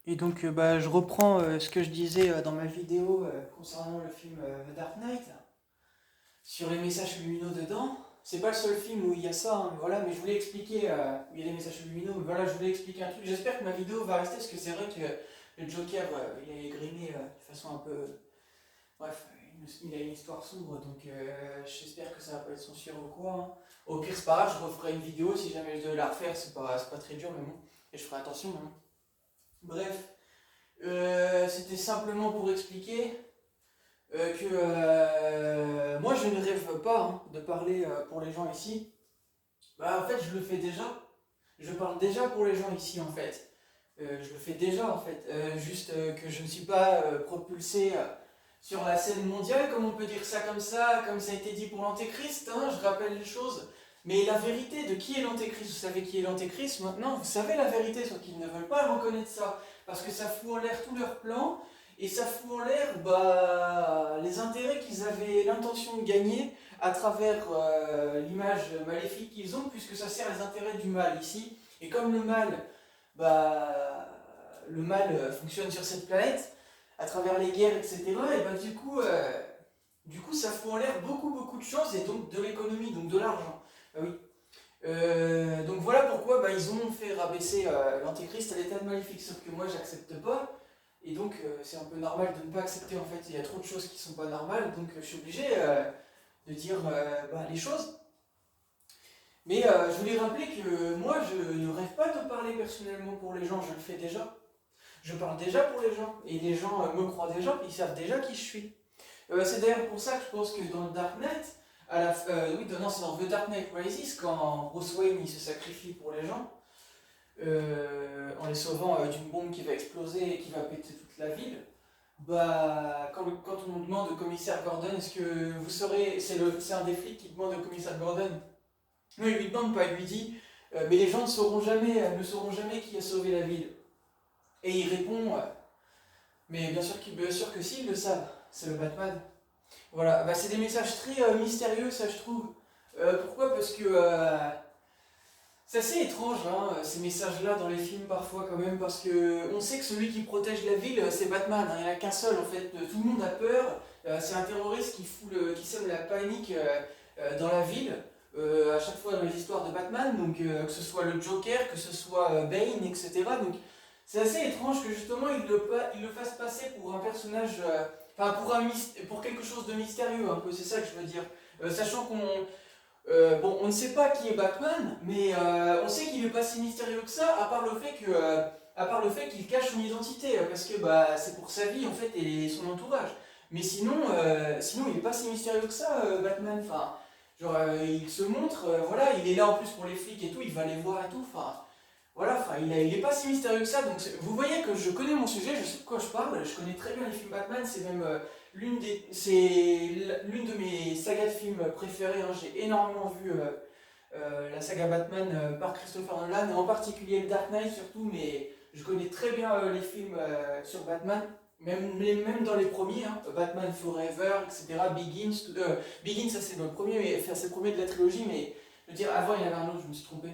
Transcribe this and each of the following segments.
Et donc, je reprends ce que je disais dans ma vidéo concernant le film The Dark Knight, sur les messages subliminaux dedans. C'est pas le seul film où il y a ça, hein, voilà, mais je voulais expliquer où il y a des messages subliminaux, mais voilà, je voulais expliquer un truc. J'espère que ma vidéo va rester, parce que c'est vrai que le Joker, il est grimé de façon un peu. Bref, il a une histoire sombre, donc j'espère que ça va pas être censuré ou quoi, hein. Au pire, c'est pas grave, je referai une vidéo si jamais je devais la refaire, c'est pas très dur, mais bon, et je ferai attention, hein. Bref. C'était simplement pour expliquer que moi je ne rêve pas hein, de parler pour les gens ici. Bah, en fait, je le fais déjà. Je parle déjà pour les gens ici en fait. Je le fais déjà en fait. Juste que je ne suis pas propulsé sur la scène mondiale, comme on peut dire ça, comme ça a été dit pour l'Antéchrist, hein, je rappelle les choses. Mais la vérité de qui est l'Antéchrist, vous savez qui est l'Antéchrist maintenant, vous savez la vérité, sauf qu'ils ne veulent pas reconnaître ça, parce que ça fout en l'air tous leurs plans, et ça fout en l'air les intérêts qu'ils avaient l'intention de gagner à travers l'image maléfique qu'ils ont, puisque ça sert les intérêts du mal ici. Et comme bah, le mal fonctionne sur cette planète, à travers les guerres, etc., et du coup, ça fout en l'air beaucoup de choses, et donc de l'économie, donc de l'argent. Ah oui. Donc voilà pourquoi ils ont fait rabaisser l'Antéchrist à l'état de maléfique, sauf que moi j'accepte pas, et donc c'est un peu normal de ne pas accepter en fait, il y a trop de choses qui sont pas normales, donc je suis obligé de dire les choses. Mais je voulais rappeler que moi je ne rêve pas de parler personnellement pour les gens, je le fais déjà. Je parle déjà pour les gens, et les gens me croient déjà, ils savent déjà qui je suis. C'est d'ailleurs pour ça que je pense que dans Dark Knight, oui, non, c'est dans The Dark Knight Rises, quand Bruce Wayne il se sacrifie pour les gens, en les sauvant d'une bombe qui va exploser et qui va péter toute la ville. Quand on nous demande au commissaire Gordon, est-ce que vous saurez, c'est un des flics qui demande au commissaire Gordon, non, il lui demande pas, il lui dit, mais les gens ne sauront jamais qui a sauvé la ville. Et il répond, mais bien sûr que si, ils le savent, c'est le Batman. Voilà, c'est des messages très mystérieux, ça je trouve. Pourquoi? Parce que c'est assez étrange, hein, ces messages-là dans les films parfois quand même, parce que on sait que celui qui protège la ville, c'est Batman, hein, il n'y en a qu'un seul en fait, tout le monde a peur, c'est un terroriste qui sème la panique dans la ville, à chaque fois dans les histoires de Batman, donc que ce soit le Joker, que ce soit Bane, etc. Donc c'est assez étrange que justement il le fasse passer pour un personnage, pour quelque chose de mystérieux un peu, c'est ça que je veux dire. Sachant on ne sait pas qui est Batman, mais on sait qu'il n'est pas si mystérieux que ça, à part le fait qu'il cache son identité, parce que c'est pour sa vie en fait et son entourage. Mais sinon il n'est pas si mystérieux que ça, Batman. Enfin, genre il se montre, voilà, il est là en plus pour les flics et tout, il va les voir et tout. Enfin, voilà, il est pas si mystérieux que ça. Donc vous voyez que je connais mon sujet, je sais de quoi je parle, je connais très bien les films Batman, c'est même l'une de mes sagas de films préférées, hein. J'ai énormément vu la saga Batman par Christopher Nolan, et en particulier le Dark Knight surtout, mais je connais très bien les films sur Batman, même dans les premiers, hein, Batman Forever, etc., Begins, ça c'est le premier, c'est le premier de la trilogie, mais je veux dire, avant il y en avait un autre, je me suis trompé.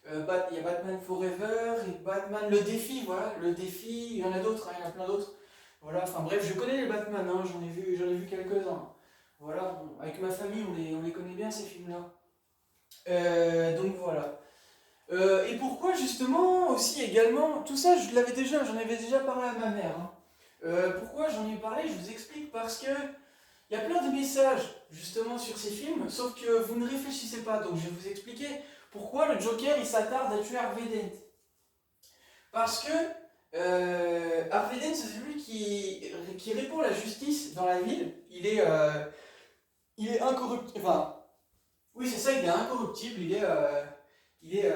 Il y a Batman Forever et Batman Le Défi, voilà, Le Défi, il y en a d'autres, hein, il y en a plein d'autres. Voilà, enfin bref, je connais les Batman, hein, j'en ai vu quelques-uns. Voilà, bon, avec ma famille, on les connaît bien ces films-là. Donc voilà. Et pourquoi justement aussi également, tout ça j'en avais déjà parlé à ma mère, hein. Pourquoi j'en ai parlé, je vous explique, parce que il y a plein de messages justement sur ces films, sauf que vous ne réfléchissez pas, donc je vais vous expliquer pourquoi le Joker il s'attarde à tuer Harvey Dent. Parce que Harvey Dent c'est celui qui répand la justice dans la ville, il est incorruptible, enfin, oui c'est ça, il est incorruptible, il est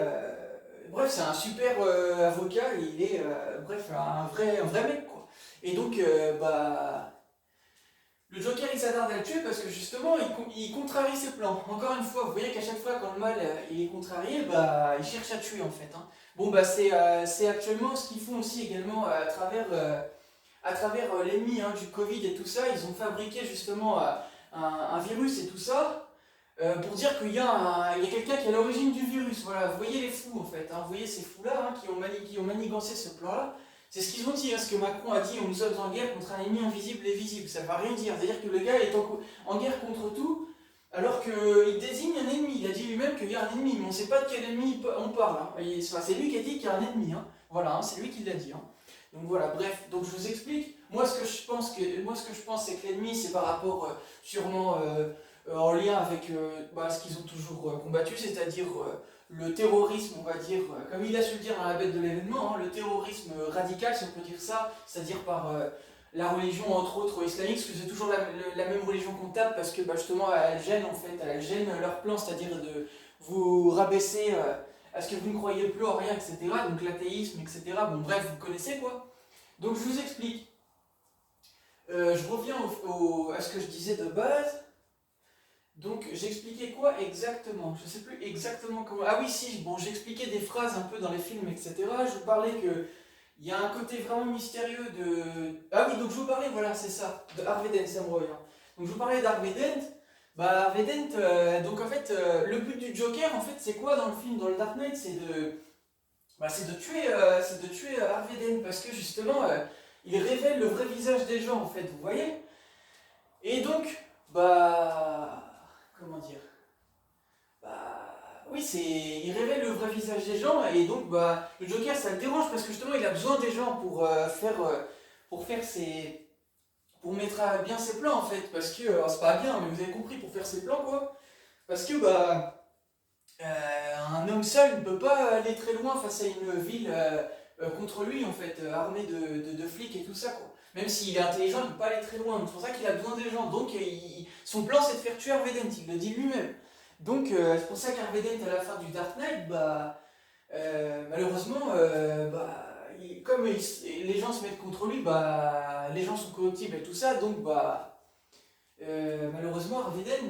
bref c'est un super avocat, il est bref un vrai mec quoi. Et donc le Joker il s'attarde à le tuer parce que justement il contrarie ses plans. Encore une fois, vous voyez qu'à chaque fois quand le mal il est contrarié, il cherche à tuer en fait, hein. Bon c'est actuellement ce qu'ils font aussi également à travers l'ennemi hein, du Covid et tout ça. Ils ont fabriqué justement un virus et tout ça pour dire il y a quelqu'un qui est à l'origine du virus. Voilà, vous voyez les fous en fait, hein, vous voyez ces fous là hein, qui ont manigancé ce plan là. C'est ce qu'ils ont dit, hein, ce que Macron a dit, nous sommes en guerre contre un ennemi invisible et visible. Ça ne va rien dire. C'est-à-dire que le gars est en guerre contre tout, alors qu'il désigne un ennemi. Il a dit lui-même qu'il y a un ennemi, mais on ne sait pas de quel ennemi on parle. Hein. Enfin, c'est lui qui a dit qu'il y a un ennemi. Hein. Voilà, hein, c'est lui qui l'a dit. Hein. Donc voilà, bref, donc je vous explique. Moi, ce que je pense, c'est que l'ennemi, c'est par rapport sûrement en lien avec ce qu'ils ont toujours combattu, c'est-à-dire le terrorisme, on va dire, comme il a su le dire dans la bête de l'événement, hein, le terrorisme radical, si on peut dire ça, c'est-à-dire par la religion, entre autres, islamique, parce que c'est toujours la même religion qu'on tape, parce que justement, elle gêne, en fait, elle gêne leur plan, c'est-à-dire de vous rabaisser à ce que vous ne croyez plus en rien, etc., donc l'athéisme, etc., bon bref, vous connaissez, quoi. Donc je vous explique. Je reviens à ce que je disais de base. Donc j'expliquais quoi exactement? Je ne sais plus exactement comment. Ah oui, si, bon, j'expliquais des phrases un peu dans les films, etc. Je vous parlais que il y a un côté vraiment mystérieux de. Ah oui, donc je vous parlais, voilà, c'est ça, de Harvey Dent, ça me revient. Donc je vous parlais d'Harvey Dent. Harvey Dent, donc en fait, le but du Joker, en fait, c'est quoi dans le film, dans le Dark Knight? C'est de tuer Harvey Dent, parce que justement, il révèle le vrai visage des gens, en fait, vous voyez? Et donc, comment dire? Oui, il révèle le vrai visage des gens, et donc, le Joker, ça le dérange, parce que justement, il a besoin des gens pour mettre à bien ses plans, en fait, parce que, alors, c'est pas bien, mais vous avez compris, pour faire ses plans, quoi, parce que, un homme seul ne peut pas aller très loin face à une ville contre lui, en fait, armée de flics et tout ça, quoi. Même s'il est intelligent, il ne peut pas aller très loin. C'est pour ça qu'il a besoin des gens. Donc, son plan, c'est de faire tuer Harvey Dent, il le dit lui-même. Donc, c'est pour ça qu'Harvey Dent, à la fin du Dark Knight, malheureusement, comme les gens se mettent contre lui, les gens sont corruptibles et tout ça. Donc, malheureusement, Harvey Dent,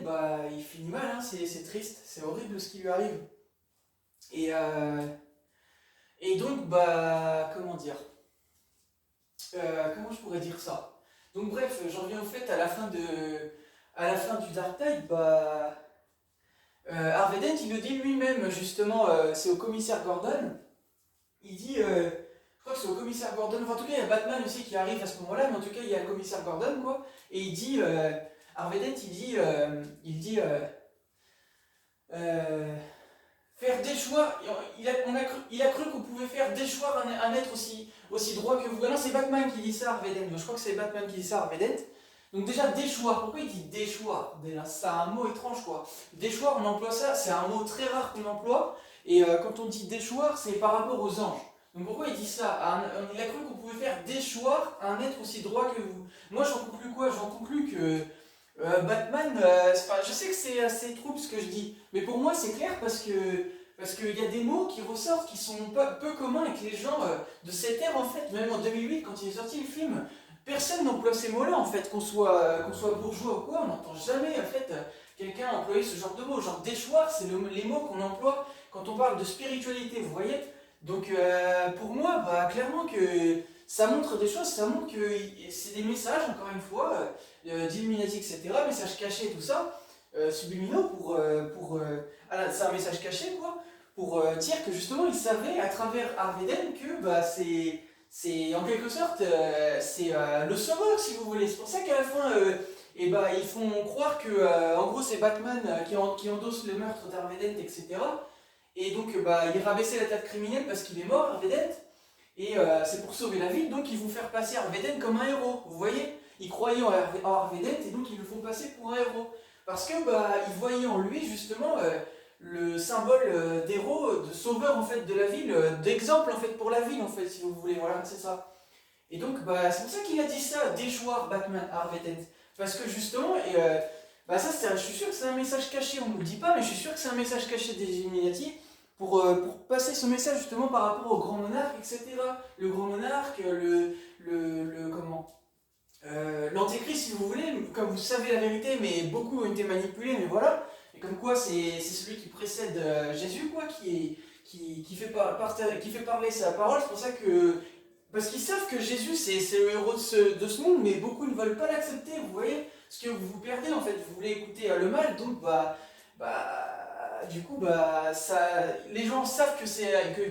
il finit mal. Hein, c'est triste, c'est horrible ce qui lui arrive. Et donc, comment dire? Comment je pourrais dire ça? Donc bref, j'en reviens au fait, à la fin du Dark Knight, Harvey Dent, il le dit lui-même, justement, c'est au commissaire Gordon, il dit, je crois que c'est au commissaire Gordon, enfin en tout cas il y a Batman aussi qui arrive à ce moment-là, mais en tout cas il y a le commissaire Gordon, quoi, et il dit, Harvey Dent, faire déchoir, il a cru qu'on pouvait faire déchoir un être aussi droit que vous. Ah non, c'est Batman qui dit ça, Harvey Dent. Je crois que c'est Batman qui dit ça, Harvey Dent. Donc déjà, déchoir, pourquoi il dit déchoir? Déjà, c'est un mot étrange, quoi. Déchoir, on emploie ça, c'est un mot très rare qu'on emploie, et quand on dit déchoir, c'est par rapport aux anges. Donc pourquoi il dit ça? Il a cru qu'on pouvait faire déchoir un être aussi droit que vous. Moi, j'en conclus quoi? J'en conclus que Batman, je sais que c'est assez trouble ce que je dis, mais pour moi c'est clair parce qu'il y a des mots qui ressortent qui sont peu communs avec les gens de cette ère en fait. Même en 2008 quand il est sorti le film, personne n'emploie ces mots-là en fait, qu'on soit bourgeois ou quoi, on n'entend jamais en fait quelqu'un employer ce genre de mots. Genre déchoir, c'est les mots qu'on emploie quand on parle de spiritualité, vous voyez. Donc pour moi, clairement que ça montre des choses, ça montre que c'est des messages, encore une fois, d'Illuminati, etc., messages cachés et tout ça, subliminaux c'est un message caché, quoi, pour dire que justement, ils savaient, à travers Harvey Dent, que c'est en quelque sorte, c'est le sauveur, si vous voulez. C'est pour ça qu'à la fin, ils font croire que, en gros, c'est Batman qui endosse le meurtre d'Harvey Dent, etc., et donc, il rabaissait la tête criminelle parce qu'il est mort, Harvey Dent, et c'est pour sauver la ville, donc ils vont faire passer Harvey Dent comme un héros, vous voyez? Ils croyaient en Harvey Dent et donc ils le font passer pour un héros. Parce que ils voyaient en lui justement le symbole d'héros, de sauveur en fait de la ville, d'exemple en fait pour la ville en fait, si vous voulez, voilà, c'est ça. Et donc c'est pour ça qu'il a dit ça, déchoir Batman, Harvey Dent. Parce que justement, je suis sûr que c'est un message caché, on ne nous le dit pas, mais je suis sûr que c'est un message caché des Illuminati pour passer ce message justement par rapport au grand monarque, etc. Le grand monarque, l'antéchrist, si vous voulez, comme vous savez la vérité, mais beaucoup ont été manipulés, mais voilà. Et comme quoi, c'est celui qui précède Jésus, quoi, qui fait parler sa parole. C'est pour ça que. Parce qu'ils savent que Jésus, c'est le héros de ce monde, mais beaucoup ne veulent pas l'accepter, vous voyez. Parce que vous vous perdez, en fait, vous voulez écouter le mal, donc, du coup, les gens savent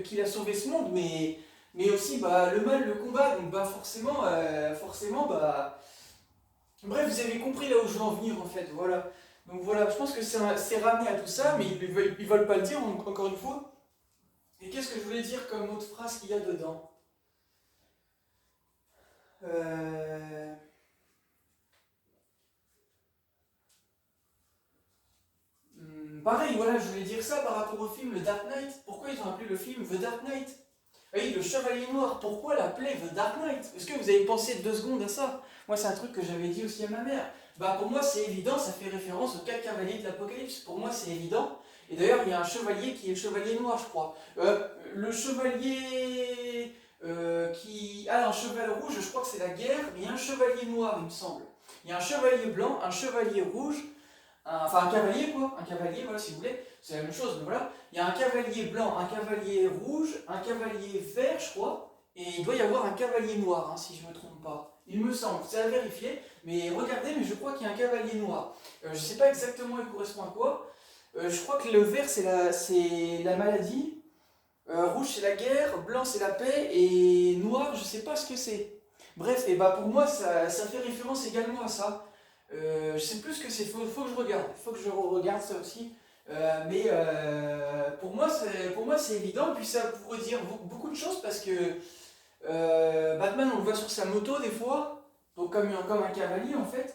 qu'il a sauvé ce monde, mais mais aussi bah, le mal, le combat, donc bah, forcément, bah... Bref, vous avez compris là où je veux en venir en fait, voilà. Donc voilà, je pense que c'est ramené à tout ça, mais ils veulent pas le dire encore une fois. Et qu'est-ce que je voulais dire comme autre phrase qu'il y a dedans? Euh... Pareil, voilà, je voulais dire ça par rapport au film Le Dark Knight. Pourquoi ils ont appelé le film The Dark Knight? Oui, le Chevalier Noir, pourquoi l'appeler The Dark Knight? Est-ce que vous avez pensé 2 secondes à ça? Moi, c'est un truc que j'avais dit aussi à ma mère. Bah, pour moi, c'est évident, ça fait référence aux 4 cavaliers de l'Apocalypse. Pour moi, c'est évident. Et d'ailleurs, il y a un chevalier qui est le Chevalier Noir, je crois. Le chevalier qui a un cheval rouge, je crois que c'est la guerre, mais il y a un chevalier noir, il me semble. Il y a un chevalier blanc, un chevalier rouge, enfin un cavalier quoi, un cavalier, voilà, si vous voulez, c'est la même chose, mais voilà. Il y a un cavalier blanc, un cavalier rouge, un cavalier vert, je crois, et il doit y avoir un cavalier noir, hein, si je ne me trompe pas. Il me semble, c'est à vérifier, mais regardez, mais je crois qu'il y a un cavalier noir. Je ne sais pas exactement il correspond à quoi. Je crois que le vert c'est la maladie, rouge c'est la guerre, blanc c'est la paix, et noir je ne sais pas ce que c'est. Bref, et bah pour moi ça fait référence également à ça. Je sais plus ce que c'est, faut que je regarde, faut que je regarde ça aussi. Mais pour moi c'est évident, puis ça pourrait dire beaucoup de choses parce que Batman on le voit sur sa moto des fois, donc comme un cavalier en fait.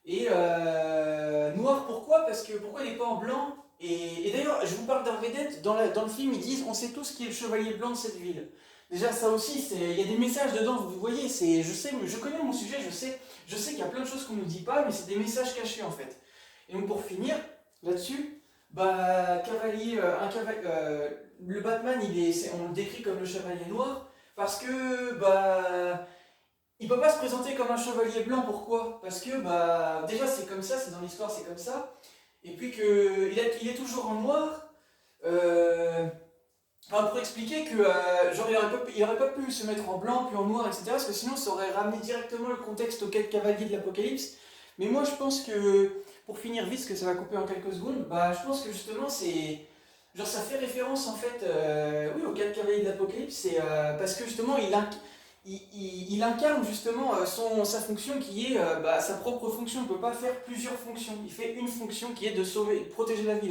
Et noir pourquoi? Parce que pourquoi il n'est pas en blanc? Et d'ailleurs, je vous parle d'Harvey Dent, dans le film ils disent on sait tous qui est le chevalier blanc de cette ville. Déjà ça aussi, il y a des messages dedans, vous voyez, je connais mon sujet, je sais qu'il y a plein de choses qu'on ne nous dit pas, mais c'est des messages cachés en fait. Et donc pour finir là-dessus, bah le Batman on le décrit comme le chevalier noir parce que bah il peut pas se présenter comme un chevalier blanc, pourquoi? Parce que bah déjà c'est comme ça, c'est dans l'histoire c'est comme ça, et puis il est toujours en noir. Euh, enfin, pour expliquer que genre il aurait pas pu se mettre en blanc puis en noir, etc. Parce que sinon ça aurait ramené directement le contexte aux 4 cavaliers de l'Apocalypse. Mais moi je pense que pour finir vite, parce que ça va couper en quelques secondes, bah je pense que justement c'est genre ça fait référence en fait oui aux 4 cavaliers de l'Apocalypse, c'est parce que justement il incarne justement sa fonction qui est bah, sa propre fonction. Il ne peut pas faire plusieurs fonctions. Il fait une fonction qui est de sauver, de protéger la ville.